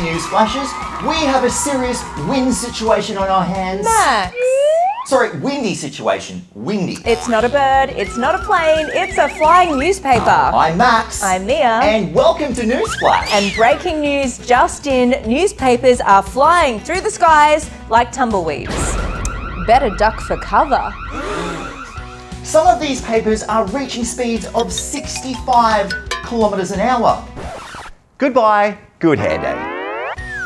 Newsflashes. We have a serious wind situation on our hands. Max. Sorry, windy situation. Windy. It's not a bird, it's not a plane, it's a flying newspaper. I'm Max. I'm Mia. And welcome to Newsflash. And breaking news just in, newspapers are flying through the skies like tumbleweeds. Better duck for cover. Some of these papers are reaching speeds of 65 kilometers an hour. Goodbye, good hair day.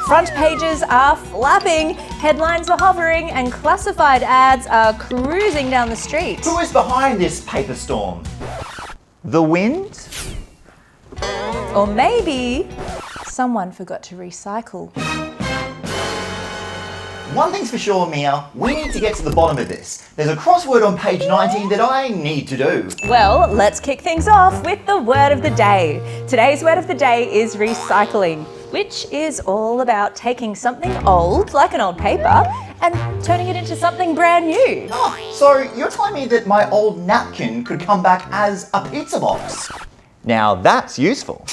Front pages are flapping, headlines are hovering, and classified ads are cruising down the street. Who is behind this paper storm? The wind? Or maybe someone forgot to recycle. One thing's for sure, Mia, we need to get to the bottom of this. There's a crossword on page 19 that I need to do. Well, let's kick things off with the word of the day. Today's word of the day is recycling, which is all about taking something old, like an old paper, and turning it into something brand new. Oh, so you're telling me that my old napkin could come back as a pizza box? Now that's useful.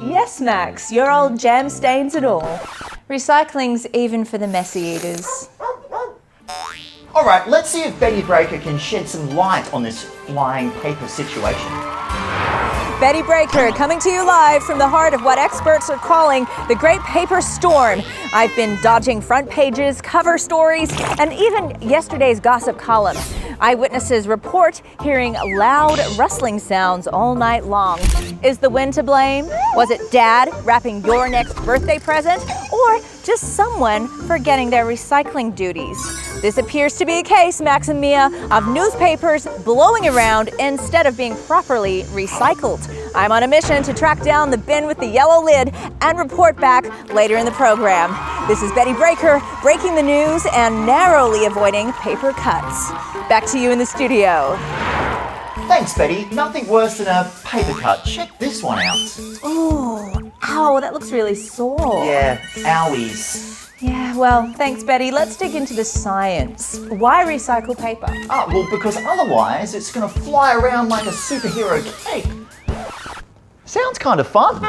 Yes, Max, your old jam stains and all. Recycling's even for the messy eaters. All right, let's see if Betty Breaker can shed some light on this flying paper situation. Betty Breaker coming to you live from the heart of what experts are calling the Great Paper Storm. I've been dodging front pages, cover stories, and even yesterday's gossip column. Eyewitnesses report hearing loud rustling sounds all night long. Is the wind to blame? Was it Dad wrapping your next birthday present? Or just someone forgetting their recycling duties? This appears to be a case, Max and Mia, of newspapers blowing around instead of being properly recycled. I'm on a mission to track down the bin with the yellow lid and report back later in the program. This is Betty Breaker, breaking the news and narrowly avoiding paper cuts. Back to you in the studio. Thanks, Betty. Nothing worse than a paper cut. Check this one out. Oh, ow, that looks really sore. Yeah, owies. Yeah, well, thanks, Betty. Let's dig into the science. Why recycle paper? Well, because otherwise it's going to fly around like a superhero cape. Sounds kind of fun.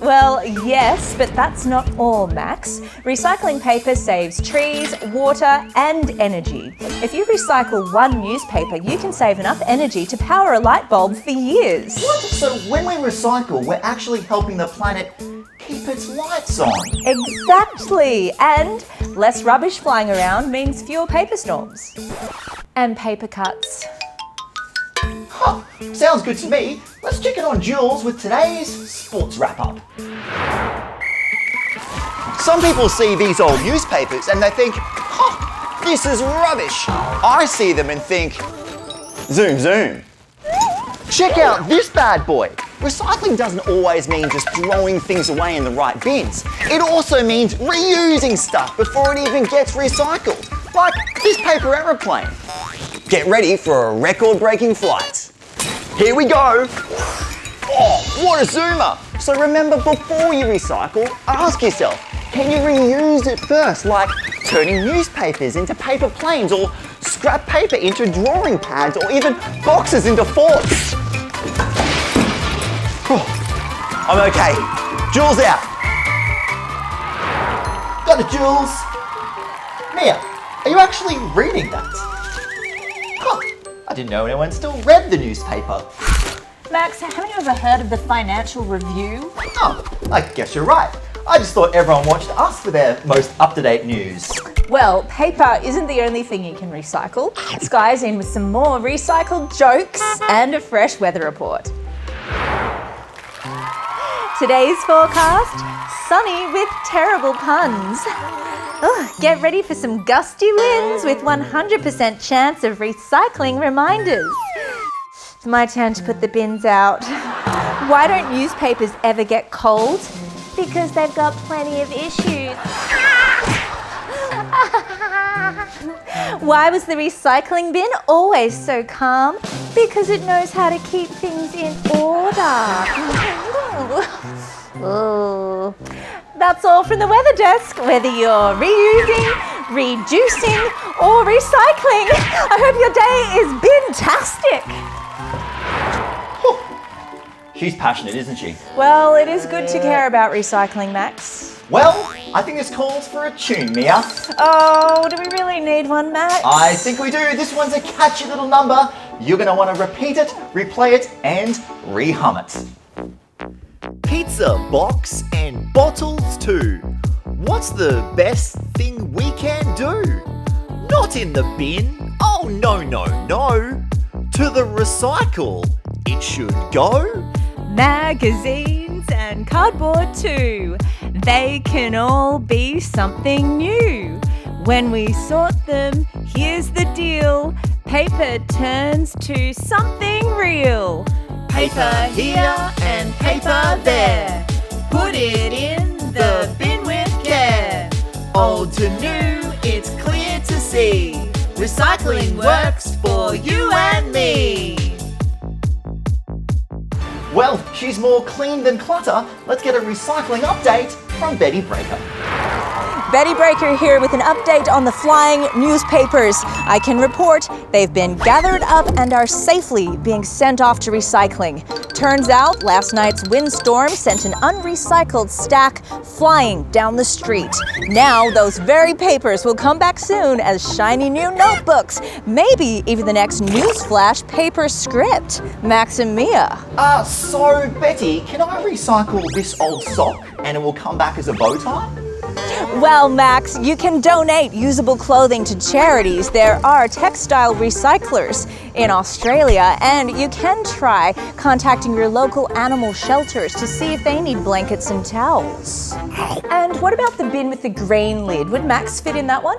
Well, yes, but that's not all, Max. Recycling paper saves trees, water, and energy. If you recycle one newspaper, you can save enough energy to power a light bulb for years. What? So when we recycle, we're actually helping the planet keep its lights on. Exactly. And less rubbish flying around means fewer paper storms. And paper cuts. Huh, sounds good to me. Let's check it on Jules with today's sports wrap-up. Some people see these old newspapers and they think, huh, this is rubbish. I see them and think, zoom, zoom. Check out this bad boy. Recycling doesn't always mean just throwing things away in the right bins. It also means reusing stuff before it even gets recycled. Like this paper aeroplane. Get ready for a record-breaking flight. Here we go. Oh, what a zoomer. So remember, before you recycle, ask yourself, can you reuse it first? Like turning newspapers into paper planes, or scrap paper into drawing pads, or even boxes into forts. I'm okay. Jules out. Got it, Jules. Mia, are you actually reading that? Huh, I didn't know anyone still read the newspaper. Max, haven't you ever heard of the Financial Review? Oh, I guess you're right. I just thought everyone watched us for their most up-to-date news. Well, paper isn't the only thing you can recycle. Sky's in with some more recycled jokes and a fresh weather report. Today's forecast, sunny with terrible puns. Get ready for some gusty winds with 100% chance of recycling reminders. It's my turn to put the bins out. Why don't newspapers ever get cold? Because they've got plenty of issues. Why was the recycling bin always so calm? Because it knows how to keep things in order. Oh. That's all from the weather desk. Whether you're reusing, reducing, or recycling, I hope your day is bin-tastic. She's passionate, isn't she? Well, it is good to care about recycling, Max. Well, I think this calls for a tune, Mia. Oh, do we really need one, Max? I think we do. This one's a catchy little number. You're going to want to repeat it, replay it, and re-hum it. Pizza box and bottles too. What's the best thing we can do? Not in the bin. Oh, no, no, no. To the recycle it should go. Magazines and cardboard too. They can all be something new. When we sort them, here's the deal. Paper turns to something real. Paper here and paper there. Put it in the bin with care. Old to new, it's clear to see. Recycling works for you and me. Well, she's more clean than clutter. Let's get a recycling update from Betty Breaker. Betty Breaker here with an update on the flying newspapers. I can report they've been gathered up and are safely being sent off to recycling. Turns out last night's windstorm sent an unrecycled stack flying down the street. Now those very papers will come back soon as shiny new notebooks, maybe even the next Newsflash paper script. Max and Mia. So Betty, can I recycle this old sock and it will come back as a bow tie? Well, Max, you can donate usable clothing to charities. There are textile recyclers in Australia, and you can try contacting your local animal shelters to see if they need blankets and towels. And what about the bin with the grain lid? Would Max fit in that one?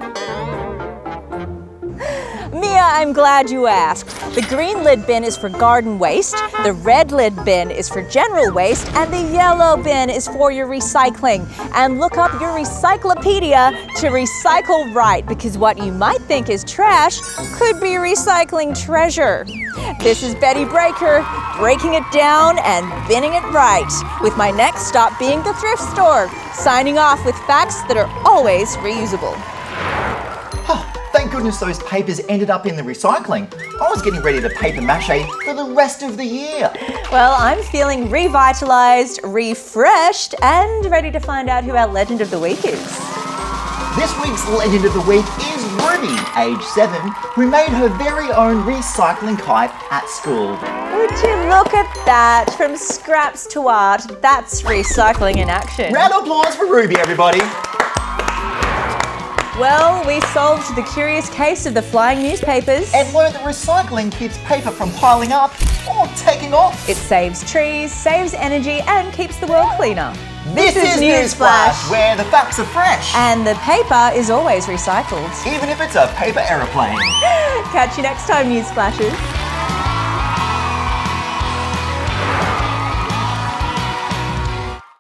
Mia, I'm glad you asked. The green lid bin is for garden waste, the red lid bin is for general waste, and the yellow bin is for your recycling. And look up your Recyclopedia to recycle right, because what you might think is trash could be recycling treasure. This is Betty Breaker, breaking it down and binning it right, with my next stop being the thrift store, signing off with facts that are always reusable. Thank goodness those papers ended up in the recycling. I was getting ready to paper mache for the rest of the year. Well, I'm feeling revitalized, refreshed, and ready to find out who our legend of the week is. This week's legend of the week is Ruby, age 7, who made her very own recycling kite at school. Would you look at that? From scraps to art, that's recycling in action. Round of applause for Ruby, everybody. Well, we solved the curious case of the flying newspapers. And learned that recycling keeps paper from piling up or taking off. It saves trees, saves energy, and keeps the world cleaner. This is Newsflash, where the facts are fresh. And the paper is always recycled. Even if it's a paper aeroplane. Catch you next time, Newsflashers.